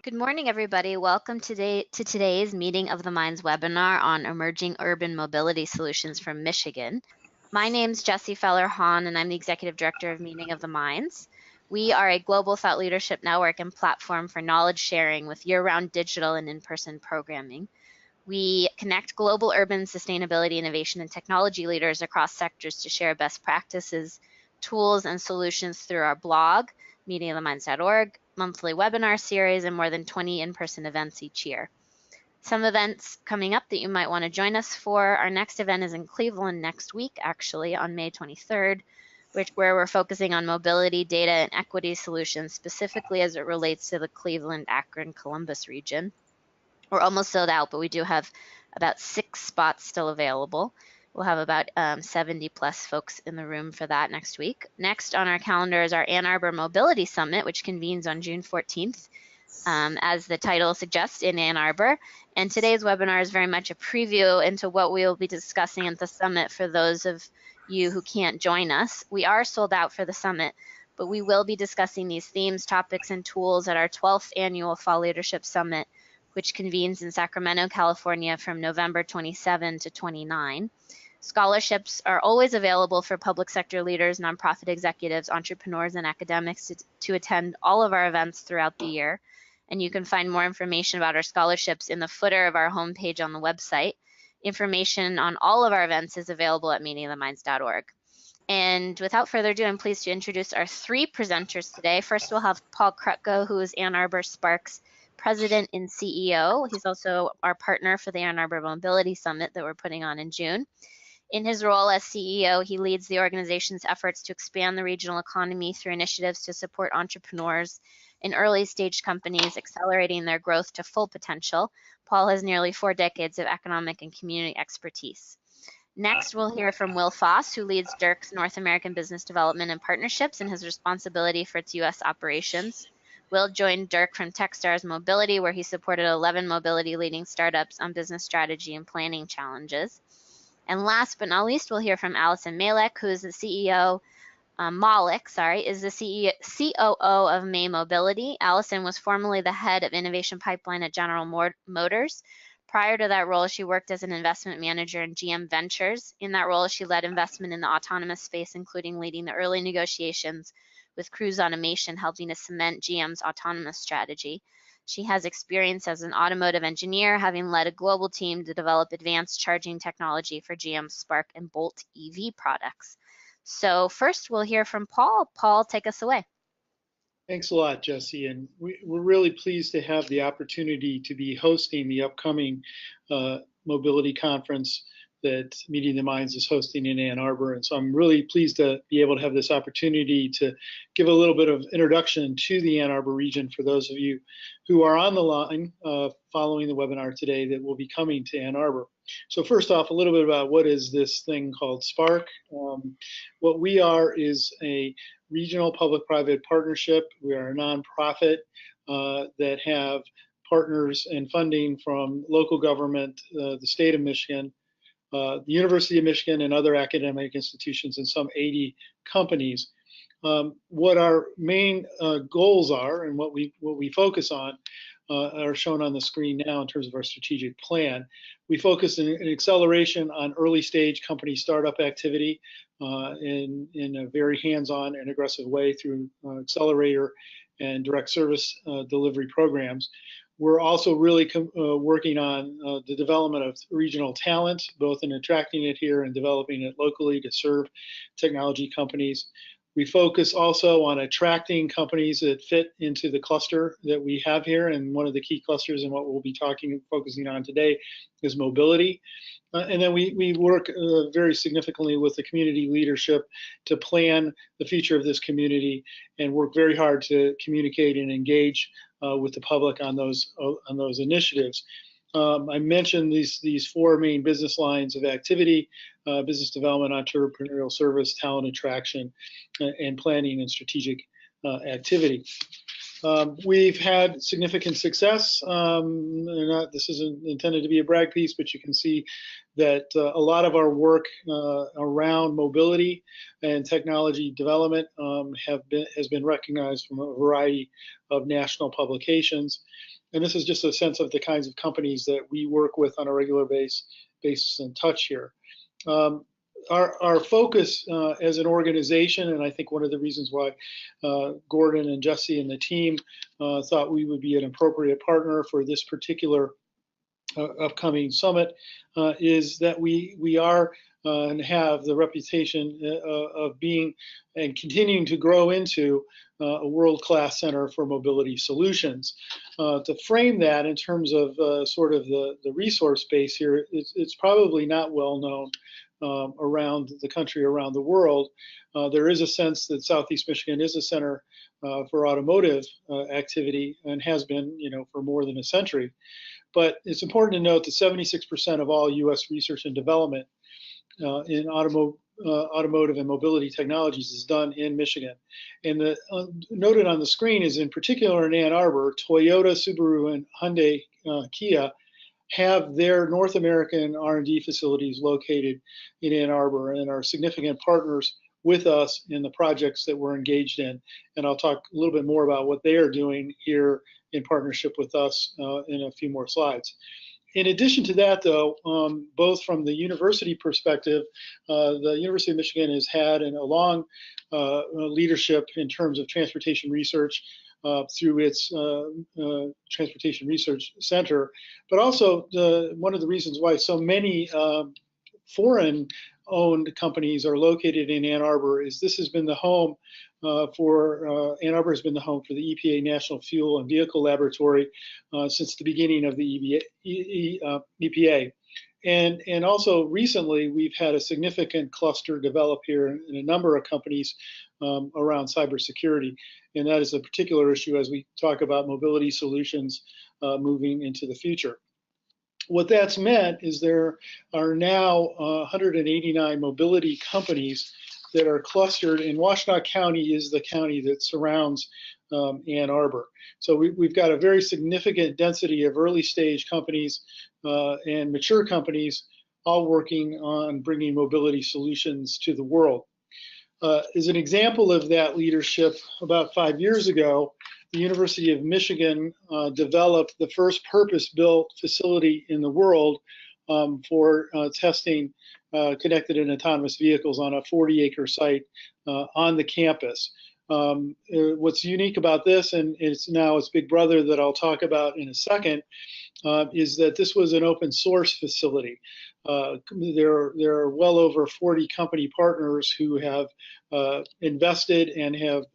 Good morning, everybody. Welcome to today's Meeting of the Minds webinar on emerging urban mobility solutions from Michigan. My name's Jessie Feller-Hahn, and I'm the Executive Director of Meeting of the Minds. We are a global thought leadership network and platform for knowledge sharing with year-round digital and in-person programming. We connect global urban sustainability, innovation, and technology leaders across sectors to share best practices, tools, and solutions through our blog, meetingoftheminds.org, monthly webinar series, and more than 20 in-person events each year. Some events coming up that you might want to join us for. Our next event is in Cleveland next week, actually, on May 23rd, where we're focusing on mobility, data, and equity solutions, specifically as it relates to the Cleveland, Akron, Columbus region. We're almost sold out, but we do have about 6 spots still available. We'll have about 70 plus folks in the room for that next week. Next on our calendar is our Ann Arbor Mobility Summit, which convenes on June 14th, as the title suggests, in Ann Arbor. And today's webinar is very much a preview into what we will be discussing at the summit for those of you who can't join us. We are sold out for the summit, but we will be discussing these themes, topics, and tools at our 12th annual Fall Leadership Summit, which convenes in Sacramento, California from November 27 to 29. Scholarships are always available for public sector leaders, nonprofit executives, entrepreneurs, and academics to attend all of our events throughout the year. And you can find more information about our scholarships in the footer of our homepage on the website. Information on all of our events is available at meetingoftheminds.org. And without further ado, I'm pleased to introduce our 3 presenters today. First, we'll have Paul Krutko, who is Ann Arbor Spark's President and CEO. He's also our partner for the Ann Arbor Mobility Summit that we're putting on in June. In his role as CEO, he leads the organization's efforts to expand the regional economy through initiatives to support entrepreneurs and early stage companies accelerating their growth to full potential. Paul has nearly 4 decades of economic and community expertise. Next, we'll hear from Will Foss, who leads Dirk's North American Business Development and Partnerships and has responsibility for its U.S. operations. Will joined Dirk from Techstars Mobility, where he supported 11 mobility leading startups on business strategy and planning challenges. And last but not least, we'll hear from Allison Malek, who is the CEO, is the COO of May Mobility. Allison was formerly the head of innovation pipeline at General Motors. Prior to that role, she worked as an investment manager in GM Ventures. In that role, she led investment in the autonomous space, including leading the early negotiations with Cruise Automation, helping to cement GM's autonomous strategy. She has experience as an automotive engineer, having led a global team to develop advanced charging technology for GM's Spark and Bolt EV products. So first, we'll hear from Paul. Paul, take us away. Thanks a lot, Jessie. And we're really pleased to have the opportunity to be hosting the upcoming mobility conference that Meeting the Minds is hosting in Ann Arbor. And so I'm really pleased to be able to have this opportunity to give a little bit of introduction to the Ann Arbor region for those of you who are on the line following the webinar today that will be coming to Ann Arbor. So first off, a little bit about what is this thing called Spark. What we are is a regional public-private partnership. We are a nonprofit that have partners and funding from local government, the state of Michigan, the University of Michigan, and other academic institutions, and some 80 companies. What our main goals are and what we focus on are shown on the screen now in terms of our strategic plan. We focus in acceleration on early stage company startup activity in a very hands-on and aggressive way through accelerator and direct service delivery programs. We're also really working on the development of regional talent, both in attracting it here and developing it locally to serve technology companies. We focus also on attracting companies that fit into the cluster that we have here, and one of the key clusters and what we'll be focusing on today is mobility. And then we work very significantly with the community leadership to plan the future of this community and work very hard to communicate and engage with the public on those initiatives. I mentioned these 4 main business lines of activity: business development, entrepreneurial service, talent attraction, and planning and strategic activity. We've had significant success. This isn't intended to be a brag piece, but you can see that a lot of our work around mobility and technology development has been recognized from a variety of national publications. And this is just a sense of the kinds of companies that we work with on a regular basis and touch here. Our focus as an organization, and I think one of the reasons why Gordon and Jesse and the team thought we would be an appropriate partner for this particular upcoming summit, is that we are and have the reputation of being and continuing to grow into a world-class center for mobility solutions. To frame that in terms of sort of the resource base here, it's probably not well known around the country, around the world. There is a sense that Southeast Michigan is a center for automotive activity and has been, for more than a century. But it's important to note that 76% of all U.S. research and development in automotive and mobility technologies is done in Michigan. And noted on the screen is in particular in Ann Arbor, Toyota, Subaru, and Hyundai, Kia have their North American R&D facilities located in Ann Arbor and are significant partners with us in the projects that we're engaged in. And I'll talk a little bit more about what they are doing here in partnership with us in a few more slides. In addition to that, though, both from the university perspective, the University of Michigan has had a long leadership in terms of transportation research through its Transportation Research Center. But also, one of the reasons why so many foreign-owned companies are located in Ann Arbor is this has been the home Ann Arbor has been the home for the EPA National Fuel and Vehicle Laboratory since the beginning of the EPA. And also recently, we've had a significant cluster develop here in a number of companies around cybersecurity. And that is a particular issue as we talk about mobility solutions moving into the future. What that's meant is there are now 189 mobility companies that are clustered, and Washtenaw County is the county that surrounds Ann Arbor. So we've got a very significant density of early stage companies and mature companies all working on bringing mobility solutions to the world. As an example of that leadership, about 5 years ago, the University of Michigan developed the first purpose-built facility in the world for testing connected and autonomous vehicles on a 40-acre site on the campus. What's unique about this, and it's now its big brother that I'll talk about in a second, is that this was an open source facility. There are well over 40 company partners who have invested and have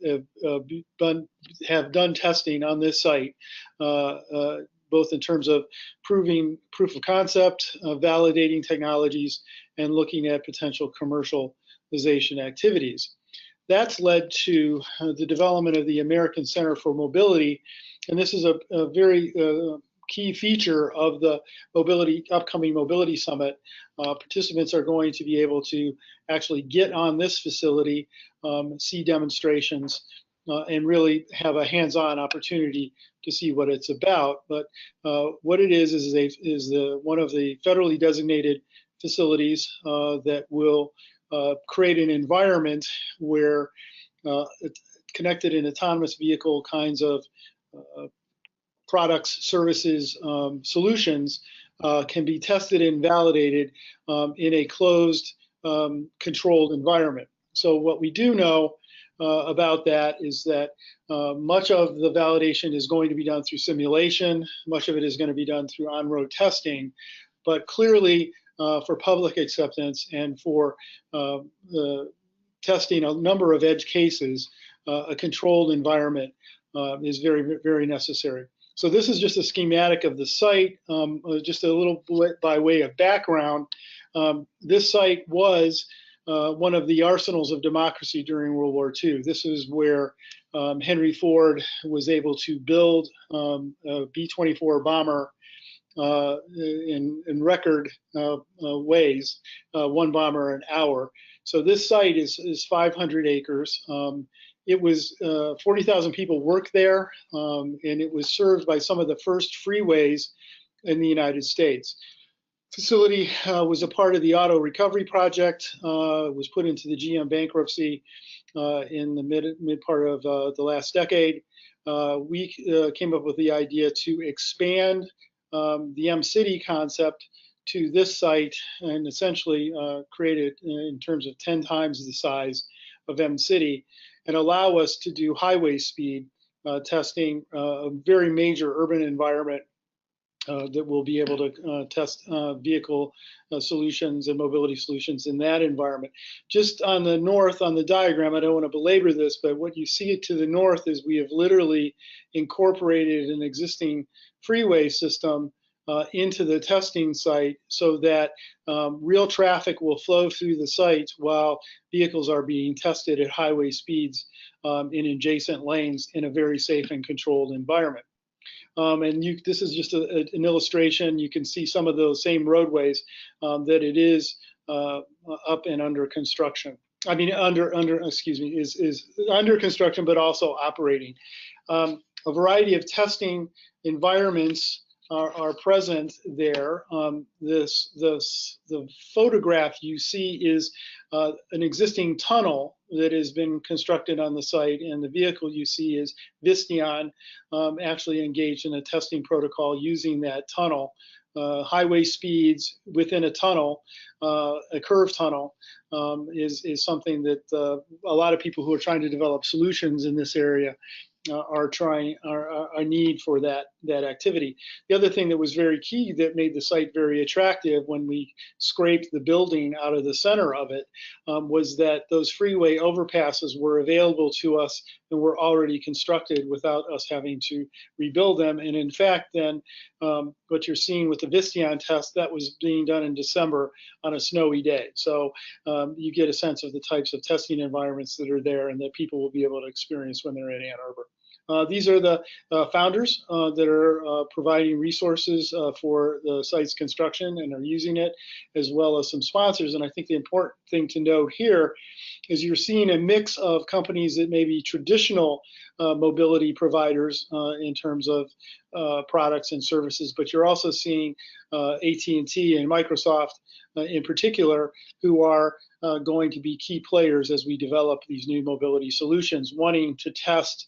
done testing on this site, both in terms of proving proof of concept, validating technologies, and looking at potential commercialization activities. That's led to the development of the American Center for Mobility, and this is a very key feature of the upcoming mobility summit. Participants are going to be able to actually get on this facility, see demonstrations, and really have a hands-on opportunity to see what it's about. But what it is one of the federally designated facilities that will create an environment where connected and autonomous vehicle kinds of products, services, solutions can be tested and validated in a closed, controlled environment. So what we do know about that is that much of the validation is going to be done through simulation, much of it is going to be done through on-road testing, but clearly for public acceptance and for testing a number of edge cases, a controlled environment is very, very necessary. So this is just a schematic of the site, just a little bit by way of background. This site was one of the arsenals of democracy during World War II. This is where Henry Ford was able to build a B-24 bomber in record ways, one bomber an hour. So this site is 500 acres. it was 40,000 people work there, and it was served by some of the first freeways in the United States. Facility was a part of the auto recovery project, was put into the GM bankruptcy in the mid part of the last decade. We came up with the idea to expand the M-City concept to this site and essentially create it in terms of 10 times the size of M-City and allow us to do highway speed testing, a very major urban environment that will be able to test vehicle solutions and mobility solutions in that environment. Just on the north, on the diagram, I don't want to belabor this, but what you see to the north is we have literally incorporated an existing freeway system into the testing site so that real traffic will flow through the site while vehicles are being tested at highway speeds in adjacent lanes in a very safe and controlled environment. This is just an illustration. You can see some of those same roadways that it is up and under construction. I mean, is under construction, but also operating. A variety of testing environments are present there. The photograph you see is an existing tunnel that has been constructed on the site, and the vehicle you see is Visteon, actually engaged in a testing protocol using that tunnel. Highway speeds within a tunnel, a curved tunnel, is something that a lot of people who are trying to develop solutions in this area are need for that activity. The other thing that was very key that made the site very attractive when we scraped the building out of the center of it was that those freeway overpasses were available to us and were already constructed without us having to rebuild them. And in fact, then what you're seeing with the Visteon test, that was being done in December on a snowy day. So you get a sense of the types of testing environments that are there and that people will be able to experience when they're in Ann Arbor. These are the founders that are providing resources for the site's construction and are using it, as well as some sponsors. And I think the important thing to note here is you're seeing a mix of companies that may be traditional mobility providers in terms of products and services, but you're also seeing AT&T and Microsoft in particular, who are going to be key players as we develop these new mobility solutions, wanting to test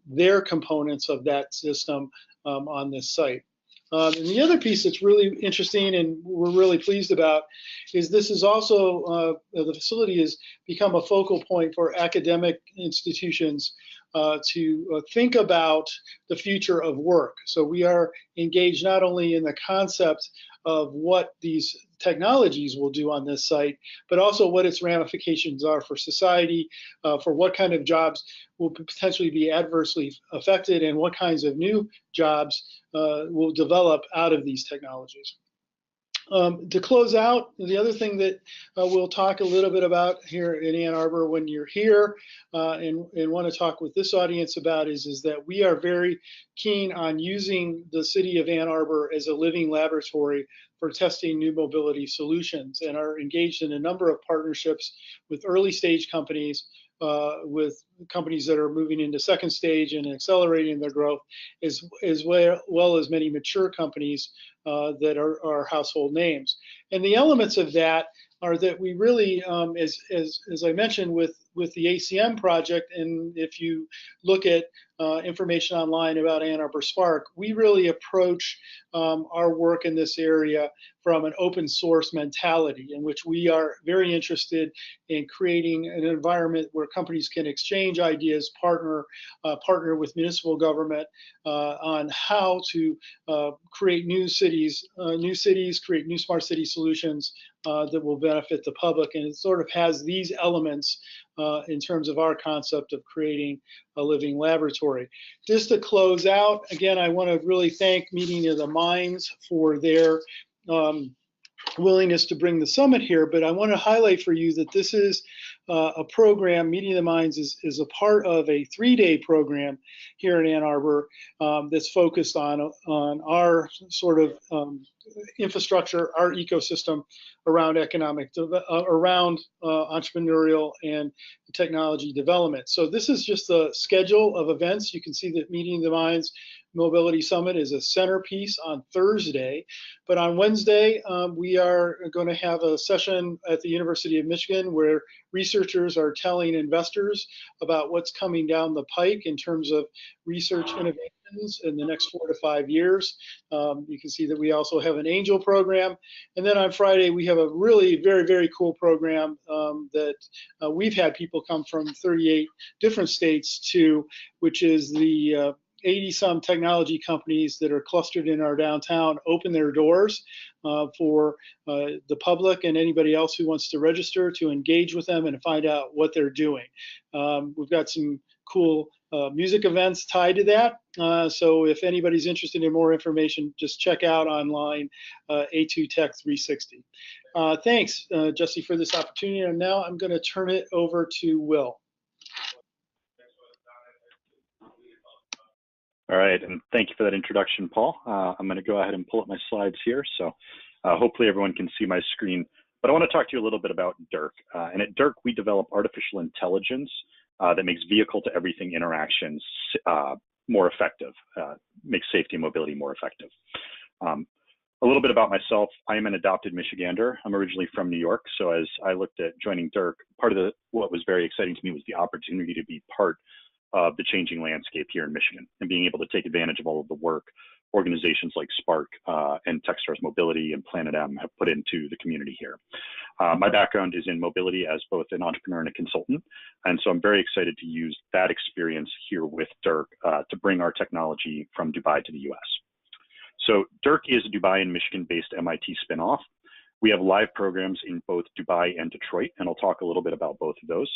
their components of that system on this site. And the other piece that's really interesting and we're really pleased about is this is also, the facility has become a focal point for academic institutions to think about the future of work. So we are engaged not only in the concept of what these technologies will do on this site, but also what its ramifications are for society, for what kind of jobs will potentially be adversely affected and what kinds of new jobs will develop out of these technologies. To close out, the other thing that we'll talk a little bit about here in Ann Arbor when you're here and want to talk with this audience about is that we are very keen on using the city of Ann Arbor as a living laboratory for testing new mobility solutions and are engaged in a number of partnerships with early stage companies, with companies that are moving into second stage and accelerating their growth, as well as many mature companies that are household names. And the elements of that are that we really, as I mentioned with the ACM project, and if you look at information online about Ann Arbor Spark, we really approach our work in this area from an open source mentality in which we are very interested in creating an environment where companies can exchange ideas, partner with municipal government on how to create new cities, create new smart city solutions that will benefit the public. And it sort of has these elements in terms of our concept of creating a living laboratory. Just to close out, again, I want to really thank Meeting of the Minds for their willingness to bring the summit here, but I want to highlight for you that this is a program. Meeting the Minds is a part of a 3-day program here in Ann Arbor that's focused on our sort of infrastructure, our ecosystem around around entrepreneurial and technology development. So this is just the schedule of events. You can see that Meeting the Minds Mobility Summit is a centerpiece on Thursday, but on Wednesday we are going to have a session at the University of Michigan where researchers are telling investors about what's coming down the pike in terms of research innovations in the next 4 to 5 years. You can see that we also have an angel program, and then on Friday we have a really very cool program that we've had people come from 38 different states to, which is the 80-some technology companies that are clustered in our downtown open their doors for the public and anybody else who wants to register to engage with them and find out what they're doing. We've got some cool music events tied to that. So if anybody's interested in more information, just check out online A2 Tech 360. Thanks, Jesse, for this opportunity. And now I'm going to turn it over to Will. All right, and thank you for that introduction, Paul. I'm going to go ahead and pull up my slides here, so hopefully everyone can see my screen. But I want to talk to you a little bit about DIRC. And at DIRC, we develop artificial intelligence that makes vehicle-to-everything interactions more effective, makes safety and mobility more effective. A little bit about myself. I am an adopted Michigander. I'm originally from New York, so as I looked at joining DIRC, part of what was very exciting to me was the opportunity to be part of the changing landscape here in Michigan and being able to take advantage of all of the work organizations like Spark and Techstars Mobility and Planet M have put into the community here. My background is in mobility as both an entrepreneur and a consultant, and so I'm very excited to use that experience here with DIRC to bring our technology from Dubai to the US. So DIRC is a Dubai and Michigan-based MIT spinoff. We have live programs in both Dubai and Detroit, and I'll talk a little bit about both of those.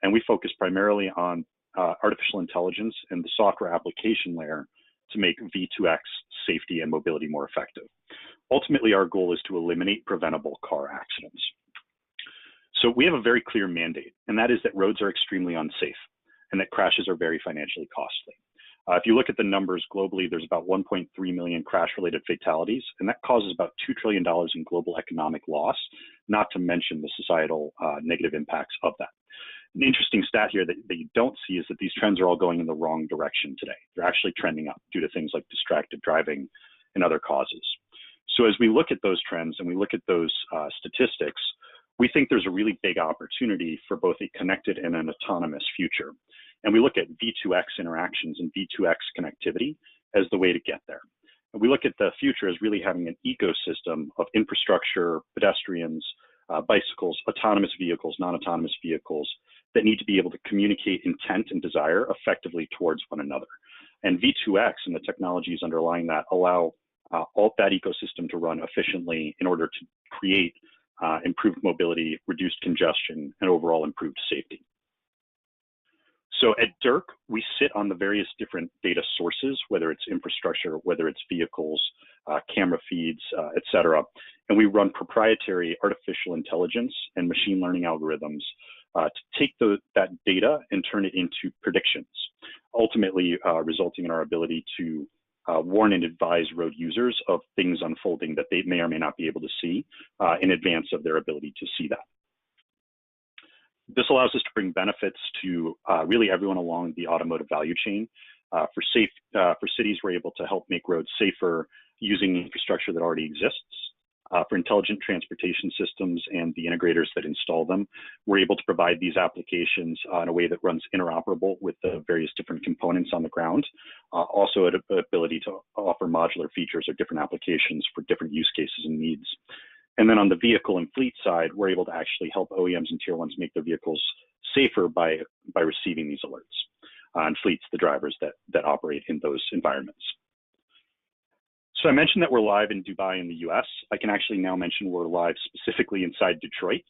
And we focus primarily on artificial intelligence and the software application layer to make V2X safety and mobility more effective. Ultimately, our goal is to eliminate preventable car accidents. So we have a very clear mandate, and that is that roads are extremely unsafe and that crashes are very financially costly. If you look at the numbers globally, there's about 1.3 million crash-related fatalities, and that causes about $2 trillion in global economic loss, not to mention the societal negative impacts of that. An interesting stat here that you don't see is that these trends are all going in the wrong direction today. They're actually trending up due to things like distracted driving and other causes. So as we look at those trends and we look at those statistics, we think there's a really big opportunity for both a connected and an autonomous future. And we look at V2X interactions and V2X connectivity as the way to get there. And we look at the future as really having an ecosystem of infrastructure, pedestrians, bicycles, autonomous vehicles, non-autonomous vehicles that need to be able to communicate intent and desire effectively towards one another. And V2X and the technologies underlying that allow all that ecosystem to run efficiently in order to create improved mobility, reduced congestion, and overall improved safety. So at DIRC, we sit on the various different data sources, whether it's infrastructure, whether it's vehicles, camera feeds, et cetera. And we run proprietary artificial intelligence and machine learning algorithms to take that data and turn it into predictions, ultimately resulting in our ability to warn and advise road users of things unfolding that they may or may not be able to see in advance of their ability to see that. This allows us to bring benefits to really everyone along the automotive value chain. For cities, we're able to help make roads safer using infrastructure that already exists. For intelligent transportation systems and the integrators that install them, we're able to provide these applications in a way that runs interoperable with the various different components on the ground. Also, an ability to offer modular features or different applications for different use cases and needs. And then on the vehicle and fleet side, we're able to actually help OEMs and tier ones make their vehicles safer by receiving these alerts. And fleets, the drivers that operate in those environments. So I mentioned that we're live in Dubai in the US. I can actually now mention we're live specifically inside Detroit.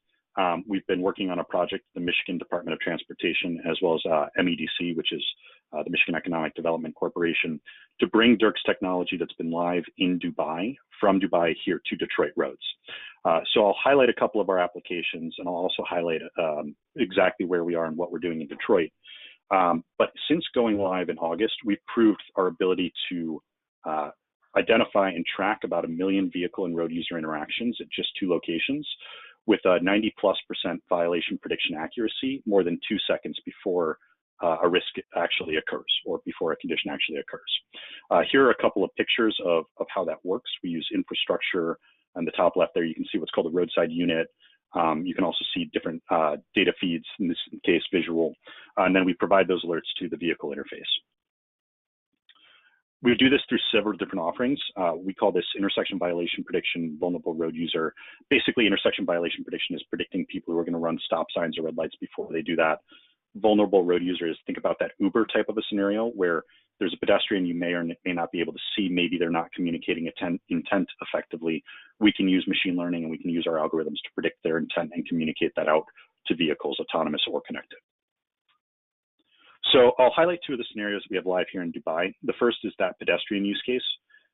We've been working on a project, the Michigan Department of Transportation, as well as MEDC, which is the Michigan Economic Development Corporation, to bring DIRC's technology that's been live in Dubai, from Dubai here to Detroit roads. So I'll highlight a couple of our applications, and I'll also highlight exactly where we are and what we're doing in Detroit. But since going live in August, we've proved our ability to identify and track about 1 million vehicle and road user interactions at just 2 locations with a 90+% violation prediction accuracy more than 2 seconds before a risk actually occurs or before a condition actually occurs. Here are a couple of pictures of how that works. We use infrastructure. On the top left there, you can see what's called a roadside unit. You can also see different data feeds, in this case visual, and then we provide those alerts to the vehicle interface. We do this through several different offerings. We call this intersection violation prediction, vulnerable road user. Basically, intersection violation prediction is predicting people who are going to run stop signs or red lights before they do that. Vulnerable road user is, think about that Uber type of a scenario where there's a pedestrian you may or may not be able to see. Maybe they're not communicating intent effectively. We can use machine learning and we can use our algorithms to predict their intent and communicate that out to vehicles, autonomous or connected. So I'll highlight 2 of the scenarios we have live here in Dubai. The first is that pedestrian use case.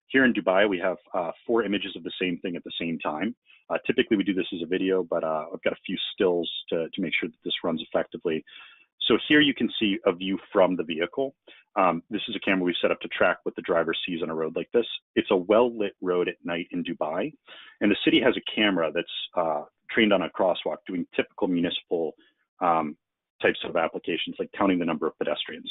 Here in Dubai, we have 4 images of the same thing at the same time. Typically, we do this as a video, but I've got a few stills to make sure that this runs effectively. So here you can see a view from the vehicle. This is a camera we set up to track what the driver sees on a road like this. It's a well-lit road at night in Dubai, and the city has a camera that's trained on a crosswalk doing typical municipal types of applications, like counting the number of pedestrians.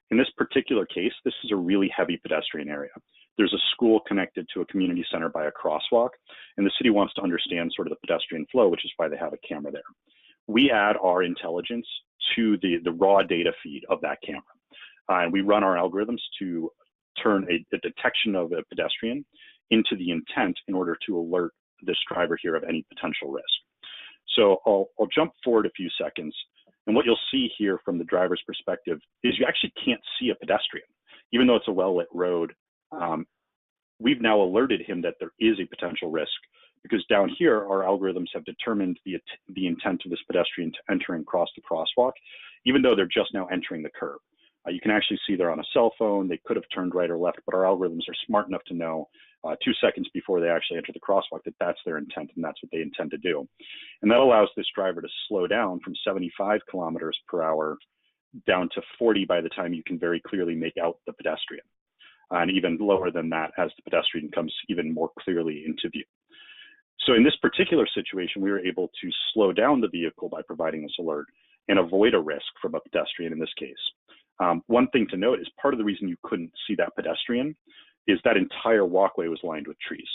In this particular case, this is a really heavy pedestrian area. There's a school connected to a community center by a crosswalk, and the city wants to understand sort of the pedestrian flow, which is why they have a camera there. We add our intelligence to the raw data feed of that camera. And we run our algorithms to turn a detection of a pedestrian into the intent in order to alert this driver here of any potential risk. So I'll jump forward a few seconds. And what you'll see here from the driver's perspective is you actually can't see a pedestrian. Even though it's a well-lit road, we've now alerted him that there is a potential risk, because down here, our algorithms have determined the intent of this pedestrian to enter and cross the crosswalk, even though they're just now entering the curb. You can actually see they're on a cell phone. They could have turned right or left, but our algorithms are smart enough to know 2 seconds before they actually enter the crosswalk that that's their intent and that's what they intend to do. And that allows this driver to slow down from 75 kilometers per hour down to 40 by the time you can very clearly make out the pedestrian, and even lower than that as the pedestrian comes even more clearly into view. So in this particular situation, we were able to slow down the vehicle by providing this alert and avoid a risk from a pedestrian in this case. One thing to note is part of the reason you couldn't see that pedestrian is that entire walkway was lined with trees.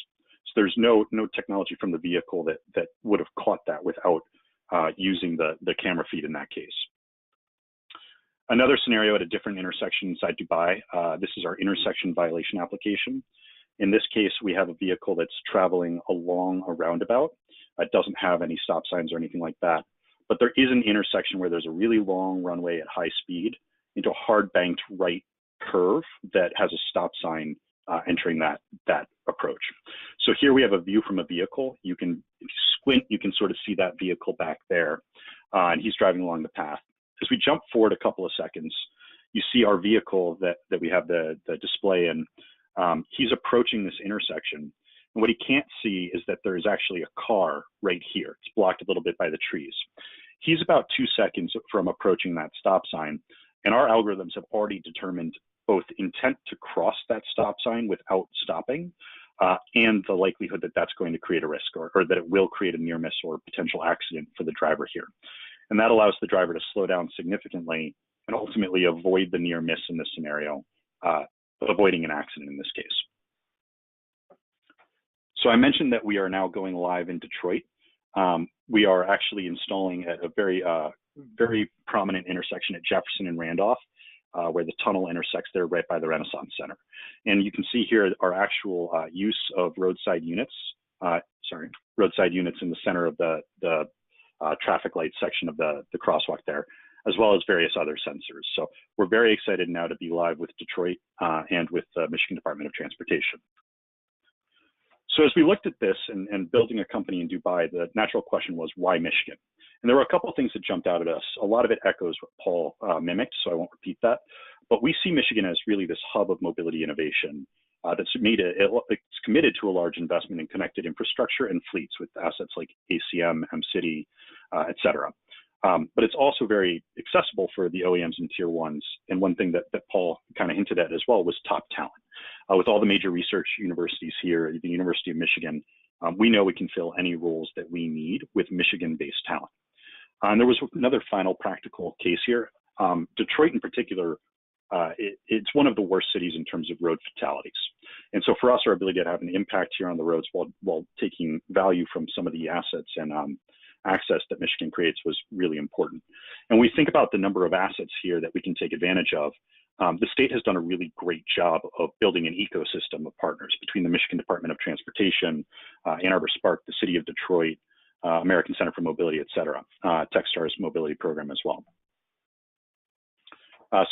So there's no technology from the vehicle that would have caught that without using the camera feed in that case. Another scenario at a different intersection inside Dubai, this is our intersection violation application. In this case, we have a vehicle that's traveling along a roundabout. It doesn't have any stop signs or anything like that. But there is an intersection where there's a really long runway at high speed into a hard banked right curve that has a stop sign entering that approach. So here we have a view from a vehicle. You can, if you squint, you can sort of see that vehicle back there, and he's driving along the path. As we jump forward a couple of seconds, you see our vehicle that we have the display in. He's approaching this intersection, and what he can't see is that there is actually a car right here. It's blocked a little bit by the trees. He's about 2 seconds from approaching that stop sign, and our algorithms have already determined both intent to cross that stop sign without stopping, and the likelihood that that's going to create a risk or that it will create a near miss or potential accident for the driver here. And that allows the driver to slow down significantly and ultimately avoid the near miss in this scenario, avoiding an accident in this case. So I mentioned that we are now going live in Detroit. We are actually installing at a very prominent intersection at Jefferson and Randolph, where the tunnel intersects there right by the Renaissance Center. And you can see here our actual use of roadside units in the center of the traffic light section of the crosswalk there, as well as various other sensors. So we're very excited now to be live with Detroit and with the Michigan Department of Transportation. So as we looked at this and building a company in Dubai, the natural question was, why Michigan? And there were a couple of things that jumped out at us. A lot of it echoes what Paul mimicked, so I won't repeat that. But we see Michigan as really this hub of mobility innovation it's committed to a large investment in connected infrastructure and fleets with assets like ACM, MCity, et cetera. But it's also very accessible for the OEMs and tier ones. And one thing that Paul kind of hinted at as well was top talent. With all the major research universities here, the University of Michigan, we know we can fill any roles that we need with Michigan-based talent. And there was another final practical case here. Detroit in particular, it's one of the worst cities in terms of road fatalities. And so for us, our ability to have an impact here on the roads while taking value from some of the assets and access that Michigan creates was really important. And we think about the number of assets here that we can take advantage of. The state has done a really great job of building an ecosystem of partners between the Michigan Department of Transportation, Ann Arbor Spark, the City of Detroit, American Center for Mobility, et cetera, Techstars Mobility Program as well.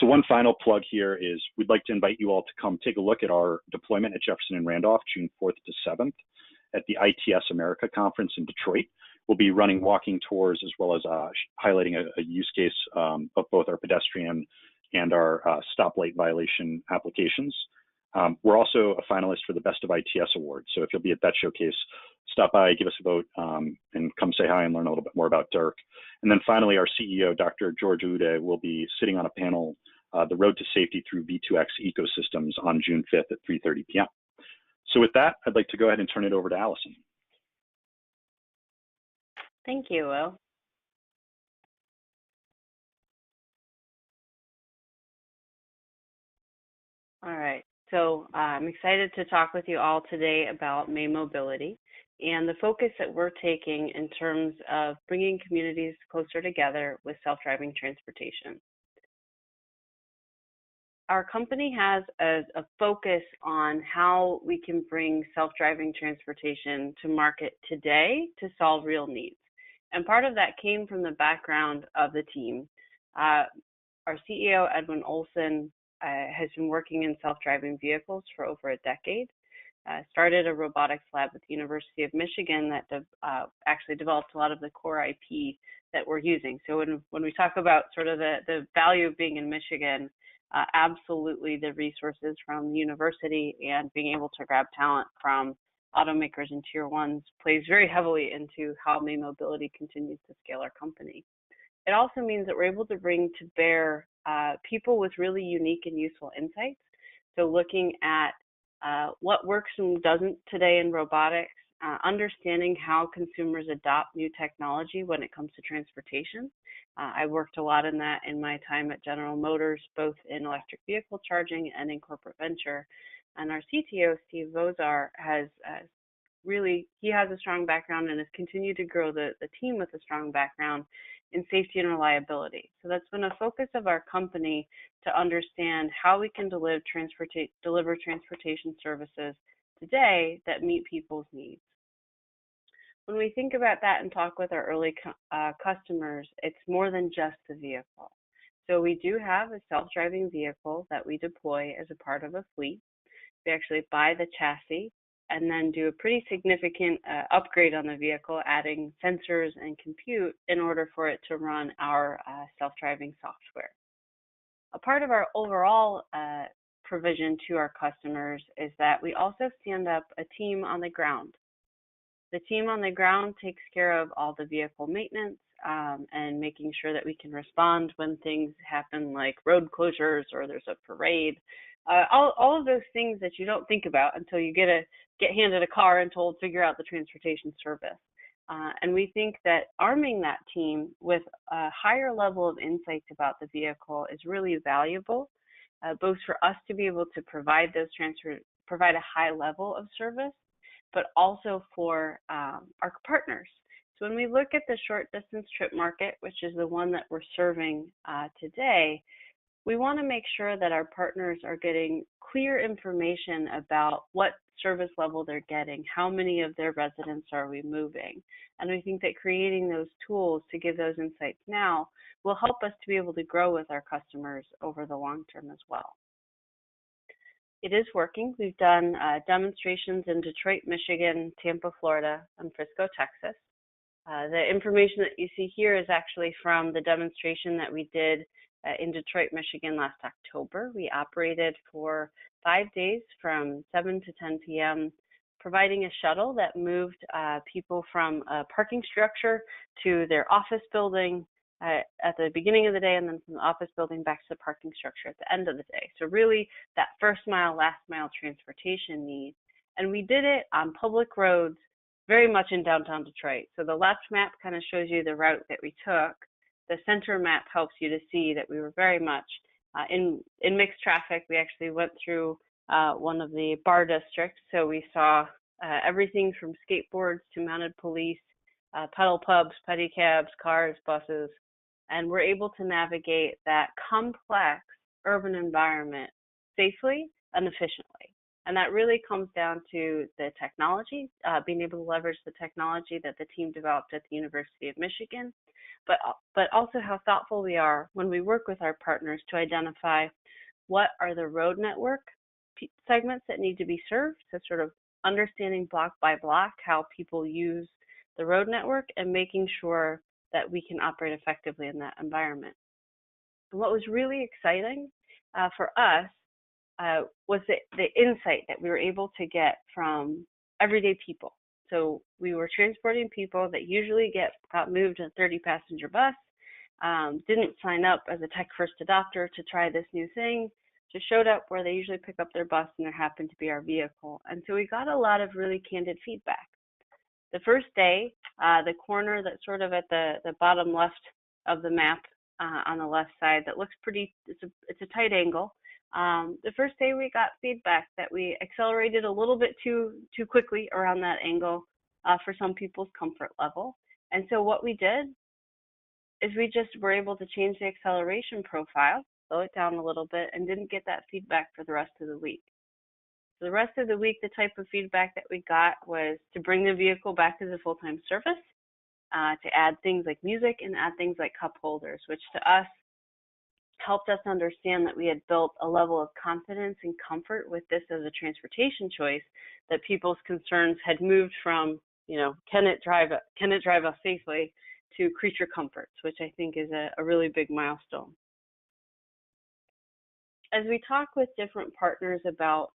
So one final plug here is we'd like to invite you all to come take a look at our deployment at Jefferson and Randolph, June 4th to 7th at the ITS America Conference in Detroit. We'll be running walking tours as well as highlighting a use case of both our pedestrian and our stoplight violation applications. We're also a finalist for the Best of ITS Award. So if you'll be at that showcase, stop by, give us a vote, and come say hi and learn a little bit more about DIRC. And then finally, our CEO, Dr. George Ude, will be sitting on a panel, The Road to Safety Through V2X Ecosystems on June 5th at 3:30 p.m. So with that, I'd like to go ahead and turn it over to Allison. Thank you, Will. All right, so I'm excited to talk with you all today about May Mobility and the focus that we're taking in terms of bringing communities closer together with self-driving transportation. Our company has a focus on how we can bring self-driving transportation to market today to solve real needs. And part of that came from the background of the team. Our CEO, Edwin Olson, has been working in self-driving vehicles for over a decade. Started a robotics lab at the University of Michigan that actually developed a lot of the core IP that we're using. So when we talk about sort of the value of being in Michigan, absolutely the resources from the university and being able to grab talent from automakers and tier ones plays very heavily into how May Mobility continues to scale our company. It also means that we're able to bring to bear people with really unique and useful insights. So looking at what works and doesn't today in robotics, understanding how consumers adopt new technology when it comes to transportation. I worked a lot in that in my time at General Motors, both in electric vehicle charging and in corporate venture. And our CTO, Steve Vozar, has he has a strong background and has continued to grow the team with a strong background in safety and reliability. So that's been a focus of our company to understand how we can deliver transportation services today that meet people's needs. When we think about that and talk with our early customers, it's more than just the vehicle. So we do have a self-driving vehicle that we deploy as a part of a fleet. We actually buy the chassis and then do a pretty significant upgrade on the vehicle, adding sensors and compute in order for it to run our self-driving software. A part of our overall provision to our customers is that we also stand up a team on the ground. The team on the ground takes care of all the vehicle maintenance and making sure that we can respond when things happen like road closures or there's a parade. All of those things that you don't think about until you get handed a car and told figure out the transportation service. And we think that arming that team with a higher level of insights about the vehicle is really valuable, both for us to be able to provide a high level of service, but also for our partners. So when we look at the short distance trip market, which is the one that we're serving today, we want to make sure that our partners are getting clear information about what service level they're getting, how many of their residents are we moving. And we think that creating those tools to give those insights now will help us to be able to grow with our customers over the long term as well. It is working. We've done demonstrations in Detroit, Michigan, Tampa, Florida, and Frisco, Texas. The information that you see here is actually from the demonstration that we did in Detroit, Michigan last October. We operated for 5 days from 7 to 10 p.m., providing a shuttle that moved people from a parking structure to their office building at the beginning of the day, and then from the office building back to the parking structure at the end of the day. So really that first mile, last mile transportation need. And we did it on public roads very much in downtown Detroit. So the left map kind of shows you the route that we took. The center map helps you to see that we were very much in mixed traffic. We actually went through one of the bar districts. So we saw everything from skateboards to mounted police, pedal pubs, pedicabs, cars, buses, and we're able to navigate that complex urban environment safely and efficiently. And that really comes down to the technology, being able to leverage the technology that the team developed at the University of Michigan, but also how thoughtful we are when we work with our partners to identify what are the road network segments that need to be served, so sort of understanding block by block how people use the road network and making sure that we can operate effectively in that environment. And what was really exciting for us was the insight that we were able to get from everyday people. So we were transporting people that usually got moved in a 30-passenger bus, didn't sign up as a tech-first adopter to try this new thing, just showed up where they usually pick up their bus and there happened to be our vehicle. And so we got a lot of really candid feedback. The first day, the corner that's sort of at the bottom left of the map on the left side that looks pretty, it's a tight angle. The first day we got feedback that we accelerated a little bit too quickly around that angle for some people's comfort level. And so what we did is we just were able to change the acceleration profile, slow it down a little bit, and didn't get that feedback for the rest of the week. For the rest of the week, the type of feedback that we got was to bring the vehicle back as a full-time service, to add things like music and add things like cup holders, which to us helped us understand that we had built a level of confidence and comfort with this as a transportation choice, that people's concerns had moved from, can it drive us safely, to creature comforts, which I think is a really big milestone. As we talk with different partners about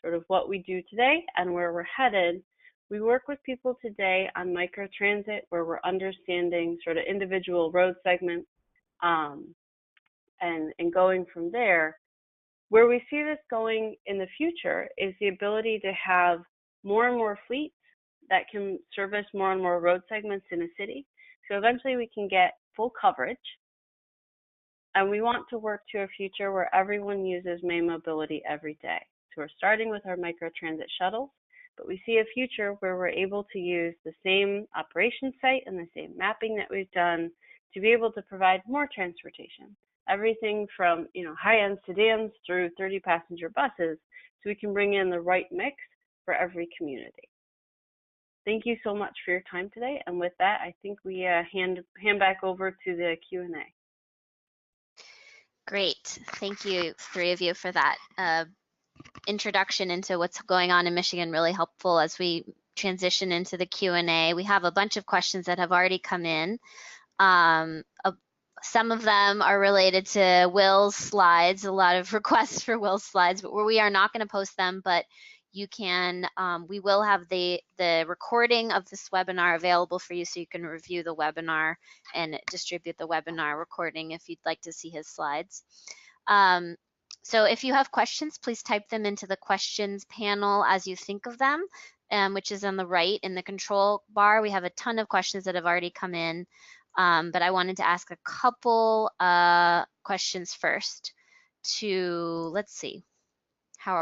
sort of what we do today and where we're headed, we work with people today on microtransit, where we're understanding sort of individual road segments and going from there. Where we see this going in the future is the ability to have more and more fleets that can service more and more road segments in a city. So eventually we can get full coverage. And we want to work to a future where everyone uses main mobility every day. So we're starting with our microtransit shuttles, but we see a future where we're able to use the same operation site and the same mapping that we've done to be able to provide more transportation. Everything from high-end sedans through 30-passenger buses, so we can bring in the right mix for every community. Thank you so much for your time today. And with that, I think we hand back over to the Q&A. Great. Thank you, three of you, for that introduction into what's going on in Michigan. Really helpful as we transition into the Q&A. We have a bunch of questions that have already come in. Some of them are related to Will's slides, a lot of requests for Will's slides, but we are not going to post them, but you can, we will have the recording of this webinar available for you, so you can review the webinar and distribute the webinar recording if you'd like to see his slides. So if you have questions, please type them into the questions panel as you think of them, which is on the right in the control bar. We have a ton of questions that have already come in, but I wanted to ask a couple questions first let's see,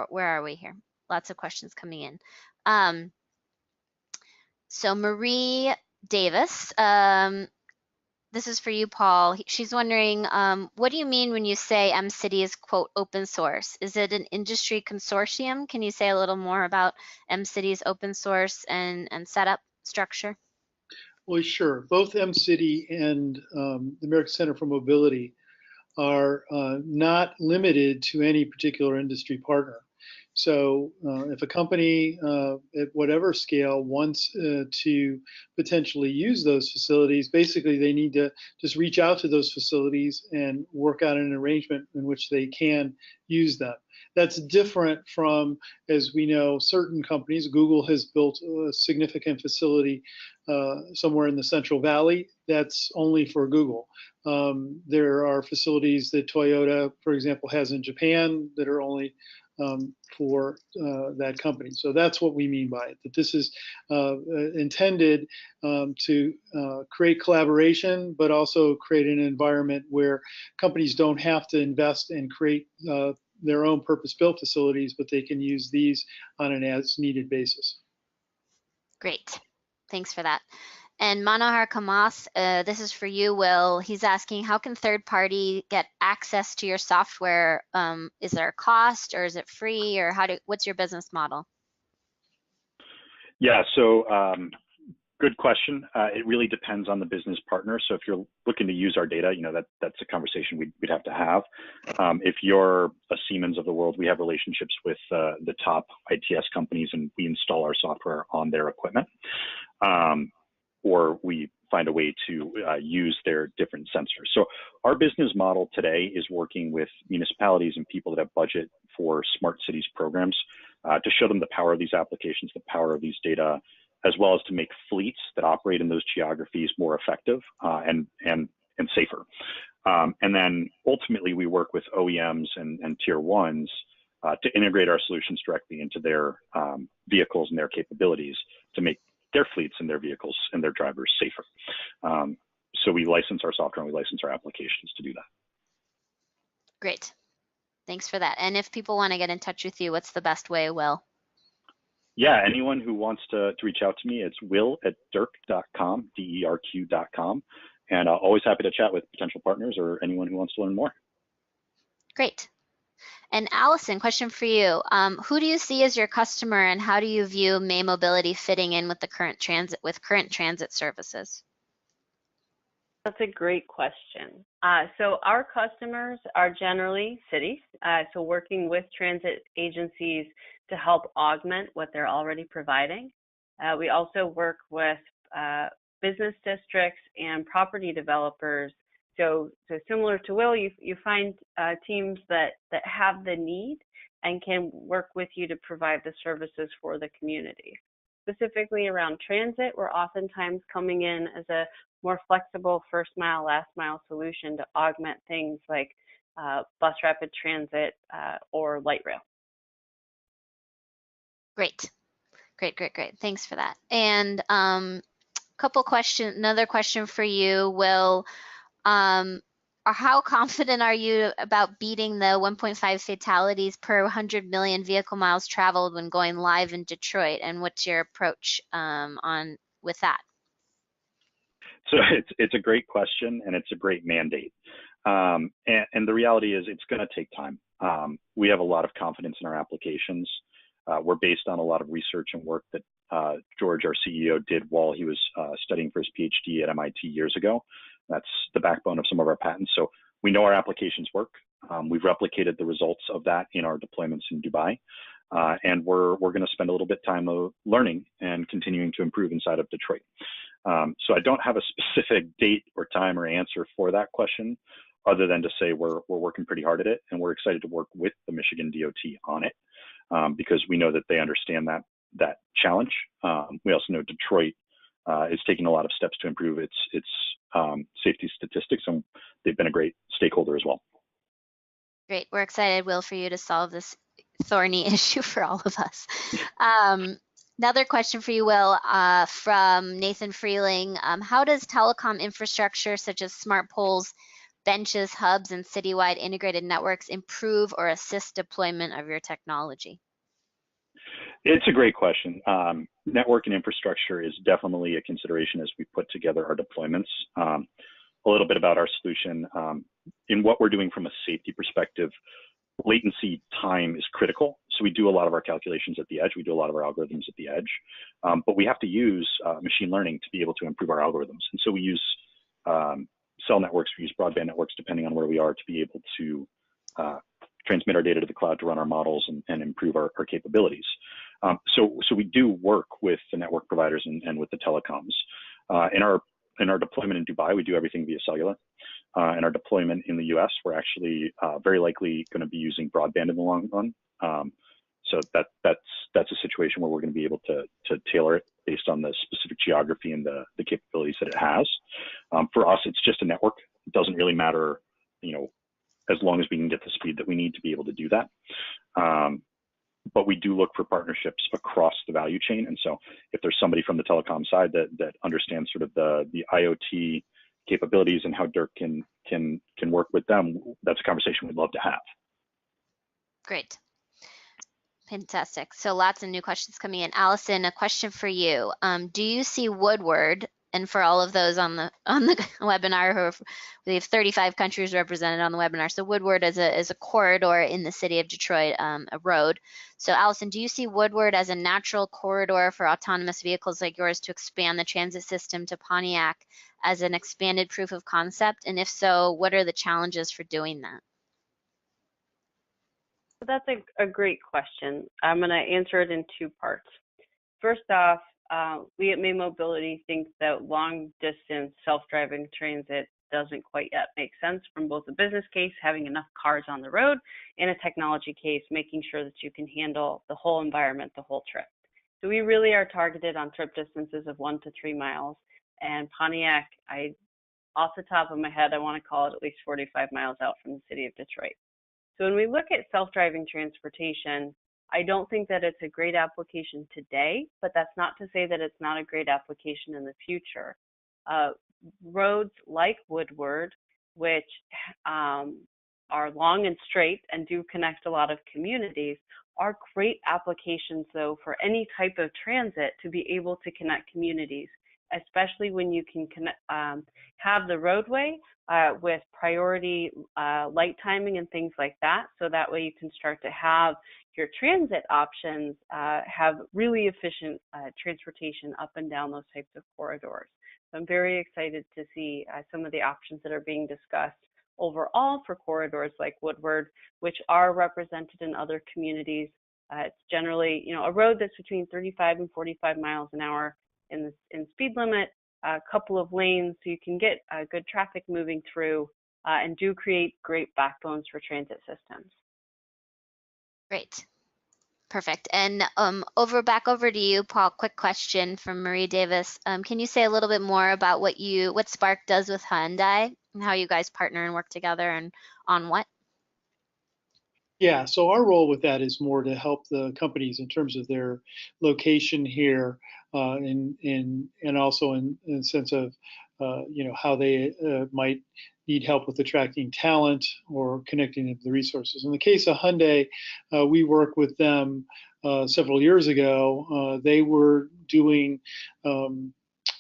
where are we here? Lots of questions coming in. So Marie Davis, this is for you, Paul. She's wondering, what do you mean when you say MCity is, quote, open source? Is it an industry consortium? Can you say a little more about MCity's open source and setup structure? Well, sure. Both MCity and the American Center for Mobility are not limited to any particular industry partner. So if a company at whatever scale wants to potentially use those facilities, basically they need to just reach out to those facilities and work out an arrangement in which they can use them. That's different from, as we know, certain companies. Google has built a significant facility somewhere in the Central Valley. That's only for Google. There are facilities that Toyota, for example, has in Japan that are only for that company. So that's what we mean by it, that this is intended to create collaboration, but also create an environment where companies don't have to invest and create their own purpose-built facilities, but they can use these on an as-needed basis. Great. Thanks for that. And Manohar Kamas, this is for you, Will. He's asking, how can third party get access to your software? Is there a cost, or is it free, or what's your business model? Yeah, so good question. It really depends on the business partner. So if you're looking to use our data, that's a conversation we'd have to have. If you're a Siemens of the world, we have relationships with the top ITS companies, and we install our software on their equipment. Or we find a way to use their different sensors. So our business model today is working with municipalities and people that have budget for smart cities programs to show them the power of these applications, the power of these data, as well as to make fleets that operate in those geographies more effective and safer. And then ultimately we work with OEMs and tier ones to integrate our solutions directly into their vehicles and their capabilities to make their fleets and their vehicles and their drivers safer. So we license our software and we license our applications to do that. Great. Thanks for that. And if people want to get in touch with you, what's the best way, Will? Yeah, anyone who wants to reach out to me, it's will@derq.com, DERQ.com. And always happy to chat with potential partners or anyone who wants to learn more. Great. And Allison, question for you. Who do you see as your customer, and how do you view May Mobility fitting in with the current transit services? That's a great question. So our customers are generally cities, so working with transit agencies to help augment what they're already providing. We also work with business districts and property developers. So similar to Will, you find teams that have the need and can work with you to provide the services for the community. Specifically around transit, we're oftentimes coming in as a more flexible first mile, last mile solution to augment things like bus rapid transit or light rail. Great. Thanks for that. And another question for you, Will. How confident are you about beating the 1.5 fatalities per 100 million vehicle miles traveled when going live in Detroit? And what's your approach with that? So it's a great question, and it's a great mandate. And the reality is it's going to take time. We have a lot of confidence in our applications. We're based on a lot of research and work that George, our CEO, did while he was studying for his PhD at MIT years ago. That's the backbone of some of our patents. So we know our applications work. We've replicated the results of that in our deployments in Dubai. And we're going to spend a little bit of time learning and continuing to improve inside of Detroit. So I don't have a specific date or time or answer for that question, other than to say we're working pretty hard at it, and we're excited to work with the Michigan DOT on it because we know that they understand that challenge. We also know Detroit is taking a lot of steps to improve its safety statistics, and they've been a great stakeholder as well. Great. We're excited, Will, for you to solve this thorny issue for all of us. Another question for you, Will, from Nathan Freeling. How does telecom infrastructure such as smart poles, benches, hubs, and citywide integrated networks improve or assist deployment of your technology? It's a great question. Network and infrastructure is definitely a consideration as we put together our deployments. A little bit about our solution. In what we're doing from a safety perspective, latency time is critical. So we do a lot of our calculations at the edge. We do a lot of our algorithms at the edge. But we have to use machine learning to be able to improve our algorithms. And so we use cell networks, we use broadband networks, depending on where we are, to be able to transmit our data to the cloud to run our models and improve our capabilities. So we do work with the network providers and with the telecoms. In our deployment in Dubai, we do everything via cellular. and our deployment in the US, we're actually very likely going to be using broadband in the long run. So that's a situation where we're going to be able to tailor it based on the specific geography and the capabilities that it has. For us, it's just a network. It doesn't really matter, as long as we can get the speed that we need to be able to do that. But we do look for partnerships across the value chain. And so if there's somebody from the telecom side that understands sort of the IoT capabilities and how Dirk can work with them, that's a conversation we'd love to have. Great. Fantastic. So lots of new questions coming in. Allison, a question for you. Do you see Woodward, and for all of those on the webinar, we have 35 countries represented on the webinar. So Woodward is a corridor in the city of Detroit, a road. So Allison, do you see Woodward as a natural corridor for autonomous vehicles like yours to expand the transit system to Pontiac as an expanded proof of concept? And if so, what are the challenges for doing that? That's a great question. I'm going to answer it in two parts. First off, we at May Mobility think that long-distance self-driving transit doesn't quite yet make sense from both a business case, having enough cars on the road, and a technology case, making sure that you can handle the whole environment, the whole trip. So we really are targeted on trip distances of 1 to 3 miles. And Pontiac, off the top of my head, I want to call it at least 45 miles out from the city of Detroit. So when we look at self-driving transportation, I don't think that it's a great application today, but that's not to say that it's not a great application in the future. Roads like Woodward, which are long and straight and do connect a lot of communities, are great applications, though, for any type of transit to be able to connect communities, especially when you can have the roadway with priority light timing and things like that. So that way you can start to have your transit options have really efficient transportation up and down those types of corridors. So I'm very excited to see some of the options that are being discussed overall for corridors like Woodward, which are represented in other communities. It's generally, a road that's between 35 and 45 miles an hour in speed limit, a couple of lanes, so you can get good traffic moving through and do create great backbones for transit systems. Great. Perfect. And back over to you, Paul. Quick question from Marie Davis. Can you say a little bit more about what Spark does with Hyundai and how you guys partner and work together and on what? Yeah, so our role with that is more to help the companies in terms of their location here, and also in the sense of how they might need help with attracting talent or connecting the resources. In the case of Hyundai, we worked with them several years ago. They were doing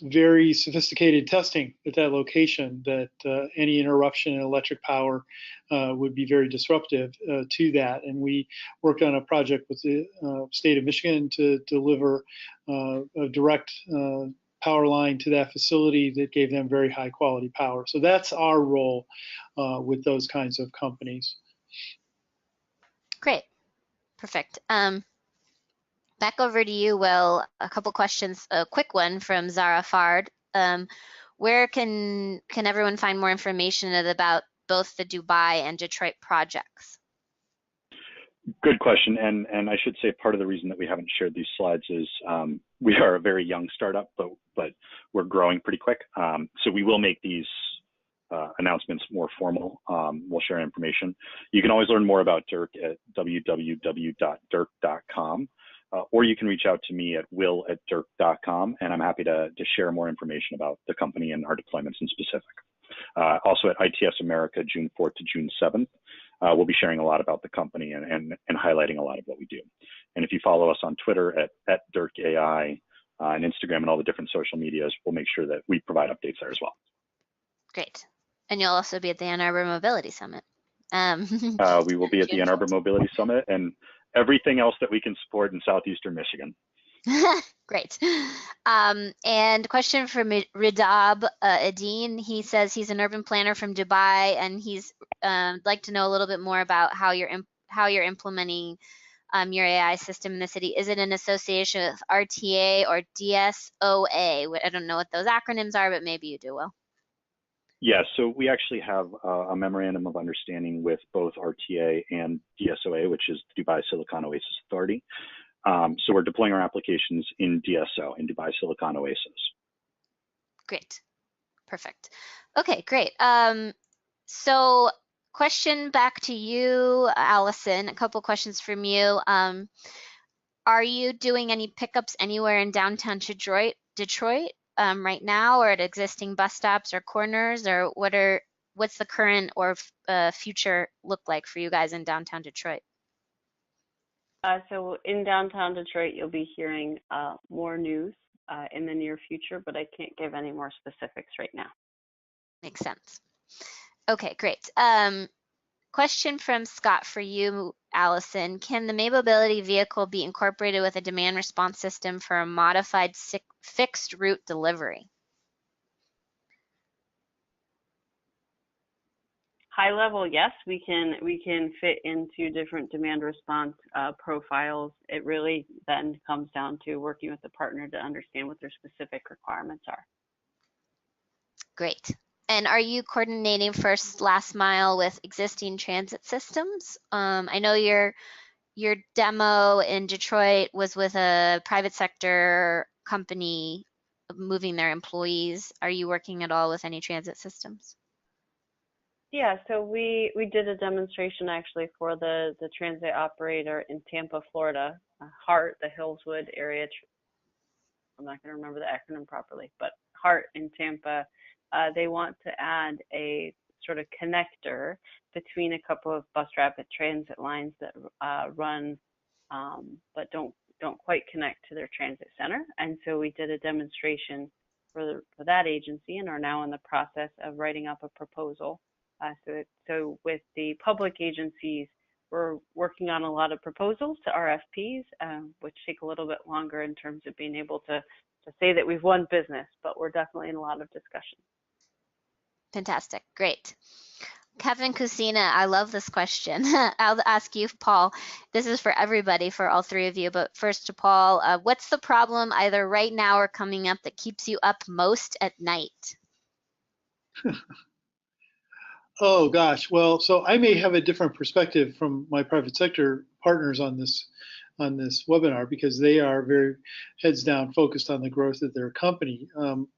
very sophisticated testing at that location, that any interruption in electric power would be very disruptive to that. And we worked on a project with the state of Michigan to deliver a direct power line to that facility that gave them very high quality power. So that's our role with those kinds of companies. Great. Perfect. Back over to you, Will. A couple questions. A quick one from Zara Fard. Where can everyone find more information about both the Dubai and Detroit projects? Good question, and I should say part of the reason that we haven't shared these slides is we are a very young startup, but we're growing pretty quick. So we will make these announcements more formal. We'll share information. You can always learn more about Dirk at www.dirk.com. Or you can reach out to me at will@dirk.com, and I'm happy to share more information about the company and our deployments in specific. Also at ITS America, June 4th to June 7th, we'll be sharing a lot about the company and highlighting a lot of what we do. And if you follow us on Twitter at DirkAI and Instagram and all the different social medias, we'll make sure that we provide updates there as well. Great. And you'll also be at the Ann Arbor Mobility Summit. We will be at the Ann Arbor Mobility Summit and everything else that we can support in southeastern Michigan. Great. And question from Ridab Adine. He says he's an urban planner from Dubai, and he's like to know a little bit more about how you're implementing your AI system in the city. Is it in association with RTA or DSOA? I don't know what those acronyms are, but maybe you do, Will. Yeah, so we actually have a memorandum of understanding with both RTA and DSOA, which is the Dubai Silicon Oasis Authority. So we're deploying our applications in DSO, in Dubai Silicon Oasis. Great, perfect. Okay, great. So question back to you, Allison, a couple questions from you. Are you doing any pickups anywhere in downtown Detroit right now, or at existing bus stops or corners, or what's the current or future look like for you guys in downtown Detroit? So in downtown Detroit, you'll be hearing more news in the near future, but I can't give any more specifics right now. Makes sense. Okay, great. Question from Scott for you, Allison. Can the May Mobility vehicle be incorporated with a demand response system for a modified fixed route delivery? High level, yes, we can fit into different demand response profiles. It really then comes down to working with the partner to understand what their specific requirements are. Great. And are you coordinating first last mile with existing transit systems? I know your demo in Detroit was with a private sector company moving their employees. Are you working at all with any transit systems? Yeah, so we did a demonstration actually for the transit operator in Tampa, Florida, HART, the Hillswood area. I'm not going to remember the acronym properly, but HART in Tampa. They want to add a sort of connector between a couple of bus rapid transit lines that run but don't quite connect to their transit center. And so we did a demonstration for that agency and are now in the process of writing up a proposal. So with the public agencies, we're working on a lot of proposals to RFPs, which take a little bit longer in terms of being able to say that we've won business, but we're definitely in a lot of discussion. Fantastic, great. Kevin Kusina, I love this question. I'll ask you, Paul. This is for everybody, for all three of you, but first to Paul, what's the problem either right now or coming up that keeps you up most at night? Oh gosh, well, so I may have a different perspective from my private sector partners on this webinar because they are very heads down focused on the growth of their company.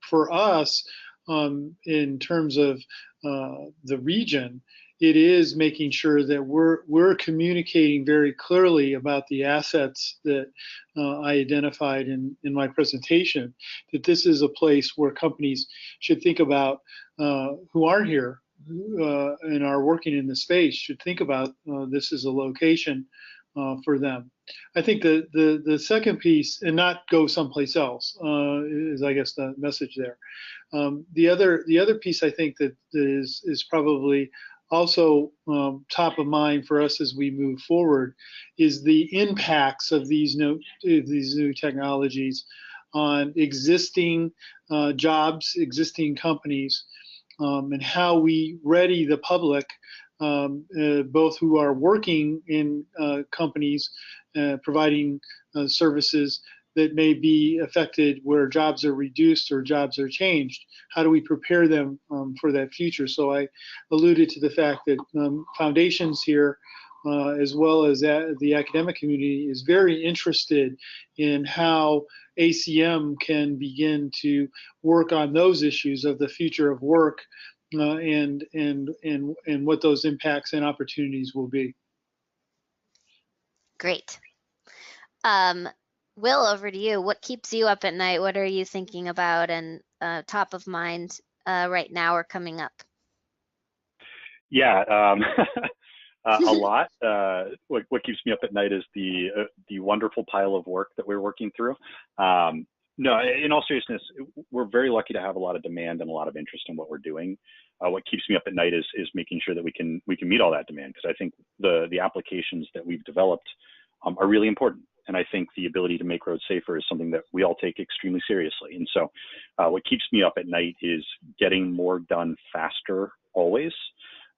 For us, in terms of the region, it is making sure that we're communicating very clearly about the assets that I identified in my presentation, that this is a place where companies should think about who aren't here and are working in the space should think about this as a location for them. I think the second piece, and not go someplace else, is I guess the message there. The other piece I think that is probably also top of mind for us as we move forward is the impacts of these new technologies on existing jobs, existing companies, and how we ready the public, both who are working in companies providing services that may be affected where jobs are reduced or jobs are changed. How do we prepare them for that future? So I alluded to the fact that foundations here, as well as the academic community, is very interested in how ACM can begin to work on those issues of the future of work and what those impacts and opportunities will be. Great. Will, over to you. What keeps you up at night? What are you thinking about and top of mind right now or coming up? Yeah, a lot. What keeps me up at night is the wonderful pile of work that we're working through. No, in all seriousness, we're very lucky to have a lot of demand and a lot of interest in what we're doing. What keeps me up at night is making sure that we can meet all that demand, because I think the applications that we've developed are really important. And I think the ability to make roads safer is something that we all take extremely seriously. And so what keeps me up at night is getting more done faster always,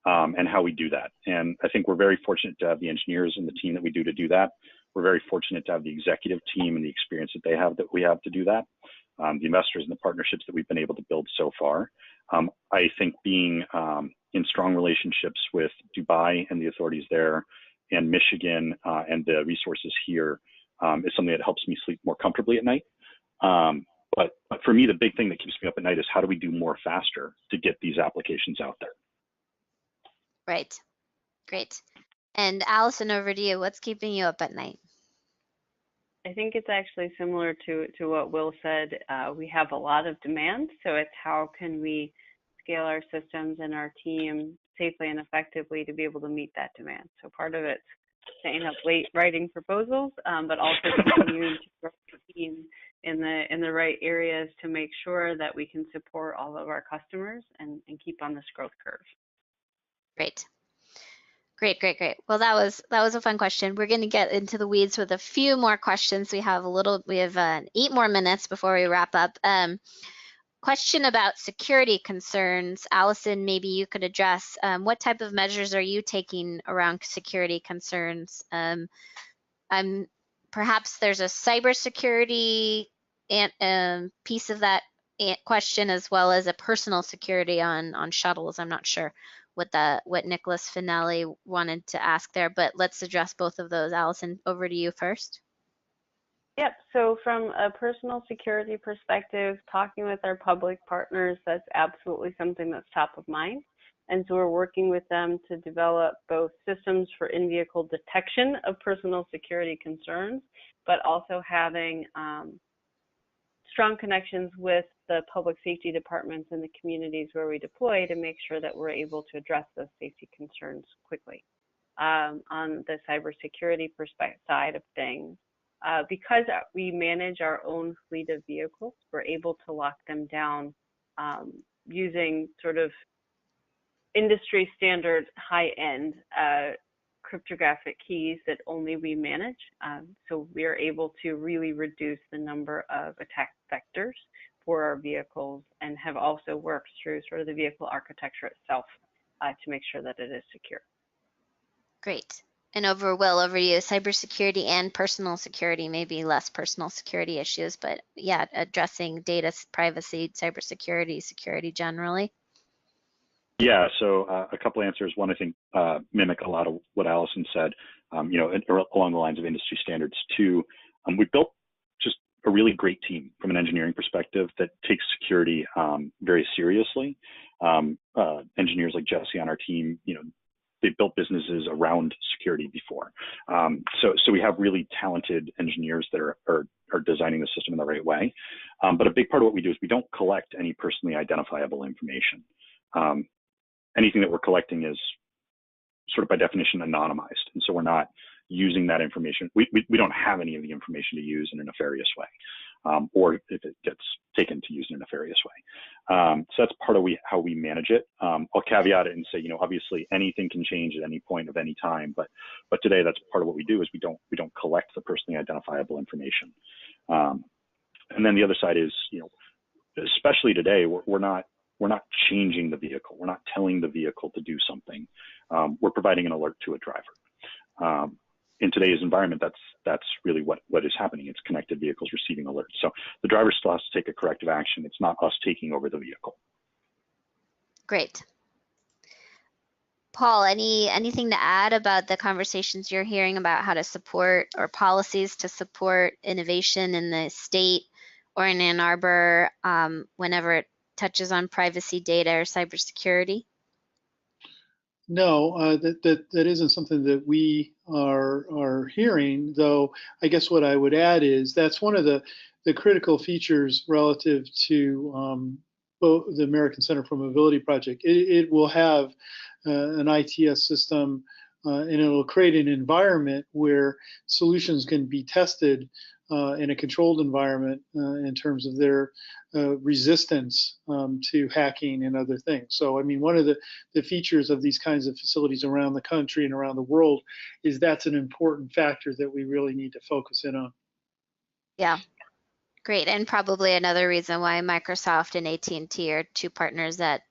and how we do that. And I think we're very fortunate to have the engineers and the team that we do to do that. We're very fortunate to have the executive team and the experience that we have to do that. the investors and the partnerships that we've been able to build so far. I think being in strong relationships with Dubai and the authorities there, and Michigan and the resources here is something that helps me sleep more comfortably at night. But for me, the big thing that keeps me up at night is how do we do more faster to get these applications out there? Right. Great. And Allison, over to you. What's keeping you up at night? I think it's actually similar to what Will said. We have a lot of demand, so it's how can we scale our systems and our team safely and effectively to be able to meet that demand. So part of it's staying up late writing proposals, but also continuing to grow the team in the right areas to make sure that we can support all of our customers and keep on this growth curve. Great. Great. Well, that was a fun question. We're going to get into the weeds with a few more questions. We have 8 more minutes before we wrap up. Question about security concerns. Allison, maybe you could address what type of measures are you taking around security concerns? Perhaps there's a cybersecurity piece of that question, as well as a personal security on shuttles. I'm not sure what Nicholas Finelli wanted to ask there, but let's address both of those. Allison, over to you first. Yep, so from a personal security perspective, talking with our public partners, that's absolutely something that's top of mind. And so we're working with them to develop both systems for in-vehicle detection of personal security concerns, but also having strong connections with the public safety departments in the communities where we deploy to make sure that we're able to address those safety concerns quickly. On the cybersecurity side of things, because we manage our own fleet of vehicles, we're able to lock them down using sort of industry standard high-end cryptographic keys that only we manage. So we're able to really reduce the number of attack vectors for our vehicles, and have also worked through sort of the vehicle architecture itself to make sure that it is secure. Great. And over you, cybersecurity and personal security, maybe less personal security issues, but yeah, addressing data privacy, cybersecurity, security generally. Yeah, so a couple answers. One, I think, mimic a lot of what Allison said, along the lines of industry standards. Two, we built just a really great team from an engineering perspective that takes security very seriously. Engineers like Jesse on our team, they've built businesses around security before. So we have really talented engineers that are designing the system in the right way. But a big part of what we do is we don't collect any personally identifiable information. Anything that we're collecting is sort of by definition anonymized. And so we're not using that information. We don't have any of the information to use in a nefarious way, or if it gets taken to use in a nefarious way. So that's part of how we manage it. I'll caveat it and say, obviously anything can change at any point of any time, but today that's part of what we do is we don't collect the personally identifiable information. And then the other side is, especially today, we're not changing the vehicle. We're not telling the vehicle to do something. We're providing an alert to a driver. In today's environment, that's really what is happening. It's connected vehicles receiving alerts. So the driver still has to take a corrective action. It's not us taking over the vehicle. Great. Paul, anything to add about the conversations you're hearing about how to support, or policies to support innovation in the state or in Ann Arbor whenever it touches on privacy, data, or cybersecurity? No, that isn't something that we are hearing, though I guess what I would add is that's one of the critical features relative to both the American Center for Mobility Project. It will have an ITS system, and it will create an environment where solutions can be tested in a controlled environment in terms of their resistance to hacking and other things. So, I mean, one of the features of these kinds of facilities around the country and around the world is that's an important factor that we really need to focus in on. Yeah, great. And probably another reason why Microsoft and AT&T are two partners at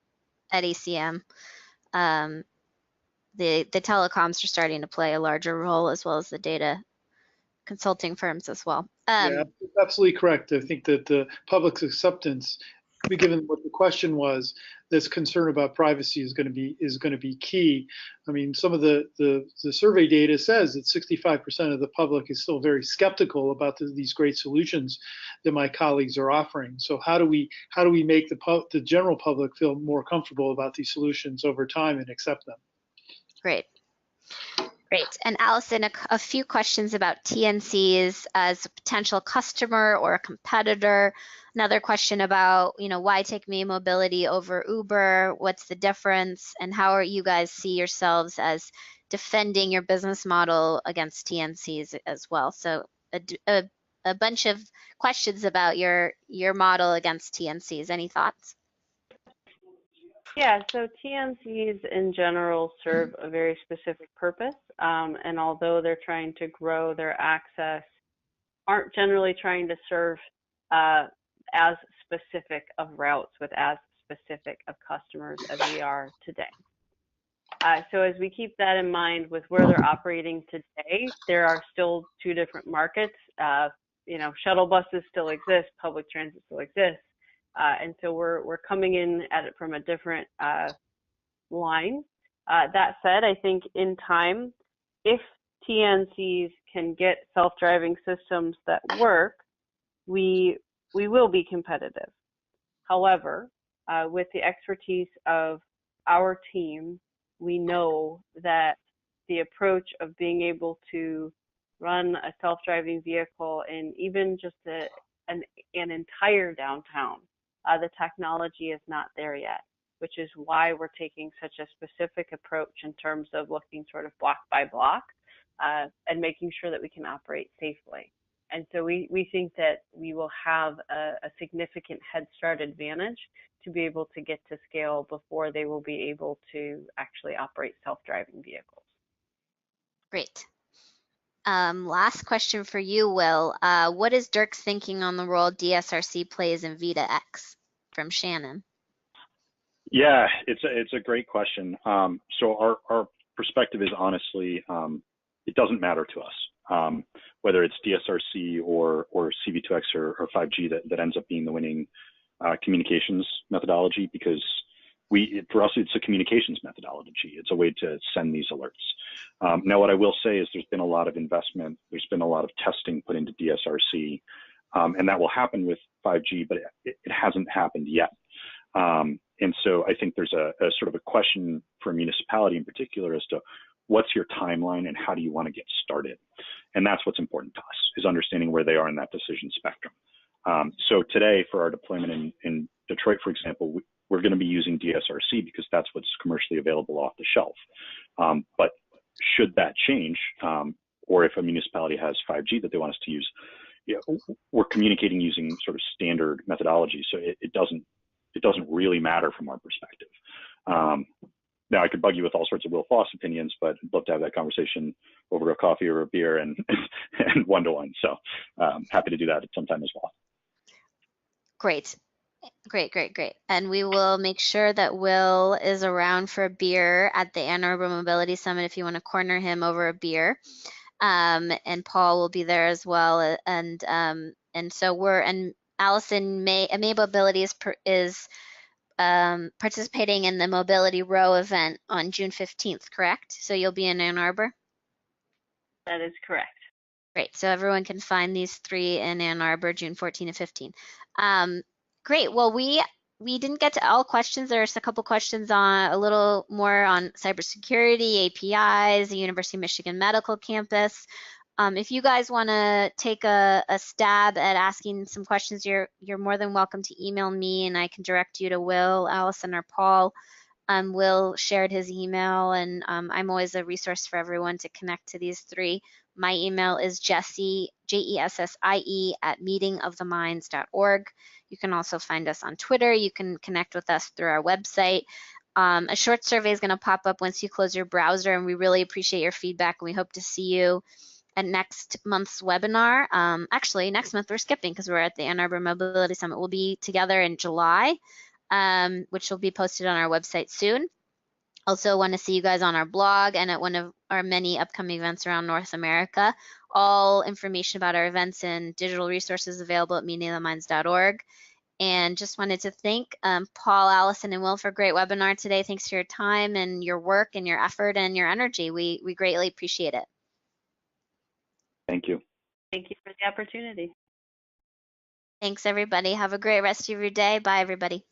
ECM. The telecoms are starting to play a larger role, as well as the data consulting firms as well. Yeah, absolutely correct. I think that the public's acceptance, given what the question was, this concern about privacy is going to be key. I mean, some of the survey data says that 65% of the public is still very skeptical about these great solutions that my colleagues are offering. So how do we make the general public feel more comfortable about these solutions over time and accept them? Great. Great. And Allison, a few questions about TNCs as a potential customer or a competitor. Another question about, why take Me Mobility over Uber? What's the difference? And how are you guys see yourselves as defending your business model against TNCs as well? So a bunch of questions about your model against TNCs. Any thoughts? Yeah, so TNCs in general serve a very specific purpose, and although they're trying to grow their access, aren't generally trying to serve as specific of routes with as specific of customers as we are today. So as we keep that in mind with where they're operating today, there are still two different markets. Shuttle buses still exist, public transit still exists. And so we're coming in at it from a different line. That said, I think in time, if TNCs can get self-driving systems that work, we will be competitive. However, with the expertise of our team, we know that the approach of being able to run a self-driving vehicle in even just an entire downtown, the technology is not there yet, which is why we're taking such a specific approach in terms of looking sort of block by block and making sure that we can operate safely. And so we think that we will have a significant head start advantage to be able to get to scale before they will be able to actually operate self-driving vehicles. Great. Last question for you, Will. What is Dirk's thinking on the role DSRC plays in V2X? From Shannon. Yeah, it's a great question. So our perspective is honestly, it doesn't matter to us whether it's DSRC or CV2X or 5G that ends up being the winning communications methodology, because for us it's a communications methodology. It's a way to send these alerts. Now, what I will say is there's been a lot of investment. There's been a lot of testing put into DSRC, and that will happen with 5G, but it hasn't happened yet. And so I think there's a sort of a question for a municipality in particular as to what's your timeline and how do you want to get started? And that's what's important to us, is understanding where they are in that decision spectrum. So today, for our deployment in Detroit, for example, we're going to be using DSRC because that's what's commercially available off the shelf. But should that change, or if a municipality has 5G that they want us to use, we're communicating using sort of standard methodology. So it doesn't really matter from our perspective. Now, I could bug you with all sorts of Will Foss opinions, but I'd love to have that conversation over a coffee or a beer and one-to-one. So happy to do that at some time as well. Great. And we will make sure that Will is around for a beer at the Ann Arbor Mobility Summit if you want to corner him over a beer. And Paul will be there as well. And so and Allison May Mobility is participating in the Mobility Row event on June 15th, correct? So you'll be in Ann Arbor? That is correct. Great. So everyone can find these three in Ann Arbor, June 14 and 15. Great. Well, we didn't get to all questions. There's a couple questions on a little more on cybersecurity, APIs, the University of Michigan Medical Campus. If you guys want to take a stab at asking some questions, you're more than welcome to email me, and I can direct you to Will, Allison, or Paul. Will shared his email, and I'm always a resource for everyone to connect to these three. My email is Jessie, Jessie, at meetingoftheminds.org. You can also find us on Twitter. You can connect with us through our website. A short survey is going to pop up once you close your browser, and we really appreciate your feedback, and we hope to see you at next month's webinar. Actually, next month we're skipping because we're at the Ann Arbor Mobility Summit. We'll be together in July, which will be posted on our website soon. Also want to see you guys on our blog and at one of our many upcoming events around North America. All information about our events and digital resources available at meetingoftheminds.org. And just wanted to thank Paul, Allison, and Will for a great webinar today. Thanks for your time and your work and your effort and your energy. We greatly appreciate it. Thank you. Thank you for the opportunity. Thanks, everybody. Have a great rest of your day. Bye, everybody.